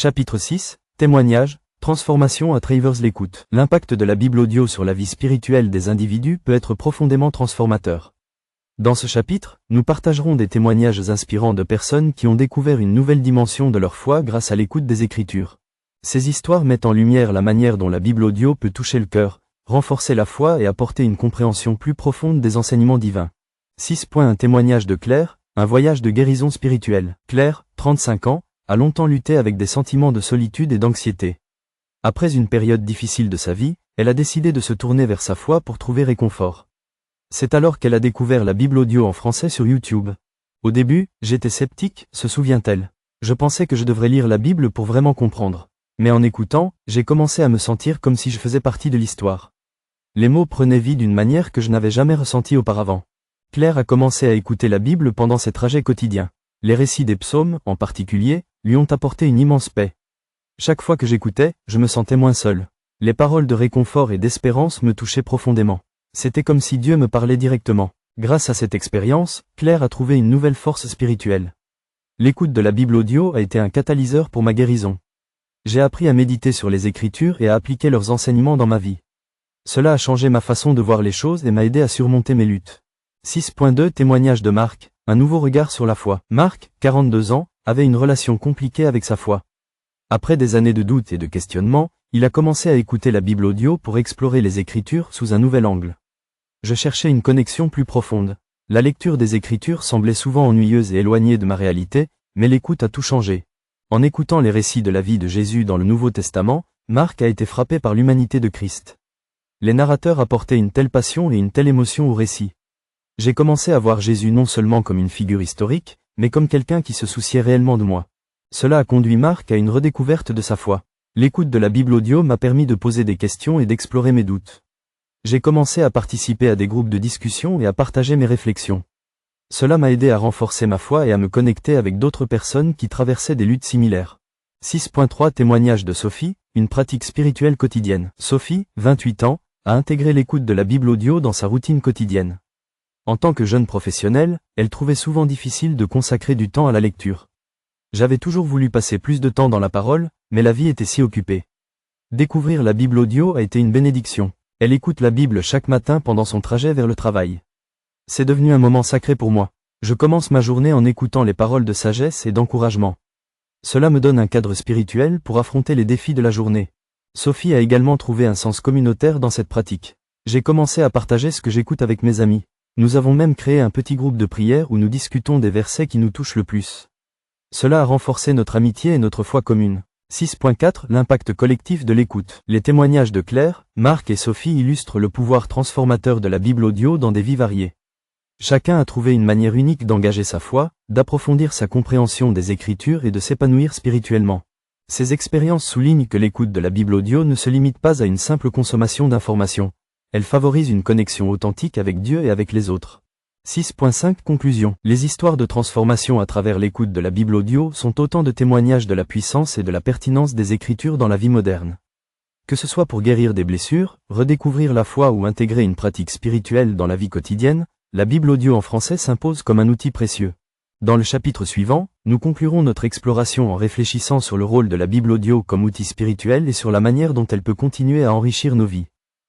Chapitre 6, Témoignage, transformation à travers l'écoute. L'impact de la Bible audio sur la vie spirituelle des individus peut être profondément transformateur. Dans ce chapitre, nous partagerons des témoignages inspirants de personnes qui ont découvert une nouvelle dimension de leur foi grâce à l'écoute des Écritures. Ces histoires mettent en lumière la manière dont la Bible audio peut toucher le cœur, renforcer la foi et apporter une compréhension plus profonde des enseignements divins. 6. Un témoignage de Claire, un voyage de guérison spirituelle. Claire, 35 ans, a longtemps lutté avec des sentiments de solitude et d'anxiété. Après une période difficile de sa vie, elle a décidé de se tourner vers sa foi pour trouver réconfort. C'est alors qu'elle a découvert la Bible audio en français sur YouTube. Au début, j'étais sceptique, se souvient-elle. Je pensais que je devrais lire la Bible pour vraiment comprendre. Mais en écoutant, j'ai commencé à me sentir comme si je faisais partie de l'histoire. Les mots prenaient vie d'une manière que je n'avais jamais ressentie auparavant. Claire a commencé à écouter la Bible pendant ses trajets quotidiens. Les récits des psaumes, en particulier, lui ont apporté une immense paix. Chaque fois que j'écoutais, je me sentais moins seul. Les paroles de réconfort et d'espérance me touchaient profondément. C'était comme si Dieu me parlait directement. Grâce à cette expérience, Claire a trouvé une nouvelle force spirituelle. L'écoute de la Bible audio a été un catalyseur pour ma guérison. J'ai appris à méditer sur les Écritures et à appliquer leurs enseignements dans ma vie. Cela a changé ma façon de voir les choses et m'a aidé à surmonter mes luttes. 6.2 Témoignage de Marc, un nouveau regard sur la foi. Marc, 42 ans, avait une relation compliquée avec sa foi. Après des années de doutes et de questionnements, il a commencé à écouter la Bible audio pour explorer les Écritures sous un nouvel angle. Je cherchais une connexion plus profonde. La lecture des Écritures semblait souvent ennuyeuse et éloignée de ma réalité, mais l'écoute a tout changé. En écoutant les récits de la vie de Jésus dans le Nouveau Testament, Marc a été frappé par l'humanité de Christ. Les narrateurs apportaient une telle passion et une telle émotion au récit. J'ai commencé à voir Jésus non seulement comme une figure historique, mais comme quelqu'un qui se souciait réellement de moi. Cela a conduit Marc à une redécouverte de sa foi. L'écoute de la Bible audio m'a permis de poser des questions et d'explorer mes doutes. J'ai commencé à participer à des groupes de discussion et à partager mes réflexions. Cela m'a aidé à renforcer ma foi et à me connecter avec d'autres personnes qui traversaient des luttes similaires. 6.3 Témoignage de Sophie, une pratique spirituelle quotidienne. Sophie, 28 ans, a intégré l'écoute de la Bible audio dans sa routine quotidienne. En tant que jeune professionnelle, elle trouvait souvent difficile de consacrer du temps à la lecture. J'avais toujours voulu passer plus de temps dans la parole, mais la vie était si occupée. Découvrir la Bible audio a été une bénédiction. Elle écoute la Bible chaque matin pendant son trajet vers le travail. C'est devenu un moment sacré pour moi. Je commence ma journée en écoutant les paroles de sagesse et d'encouragement. Cela me donne un cadre spirituel pour affronter les défis de la journée. Sophie a également trouvé un sens communautaire dans cette pratique. J'ai commencé à partager ce que j'écoute avec mes amis. Nous avons même créé un petit groupe de prière où nous discutons des versets qui nous touchent le plus. Cela a renforcé notre amitié et notre foi commune. 6.4 L'impact collectif de l'écoute. Les témoignages de Claire, Marc et Sophie illustrent le pouvoir transformateur de la Bible audio dans des vies variées. Chacun a trouvé une manière unique d'engager sa foi, d'approfondir sa compréhension des Écritures et de s'épanouir spirituellement. Ces expériences soulignent que l'écoute de la Bible audio ne se limite pas à une simple consommation d'informations. Elle favorise une connexion authentique avec Dieu et avec les autres. 6.5 Conclusion. Les histoires de transformation à travers l'écoute de la Bible audio sont autant de témoignages de la puissance et de la pertinence des Écritures dans la vie moderne. Que ce soit pour guérir des blessures, redécouvrir la foi ou intégrer une pratique spirituelle dans la vie quotidienne, la Bible audio en français s'impose comme un outil précieux. Dans le chapitre suivant, nous conclurons notre exploration en réfléchissant sur le rôle de la Bible audio comme outil spirituel et sur la manière dont elle peut continuer à enrichir nos vies.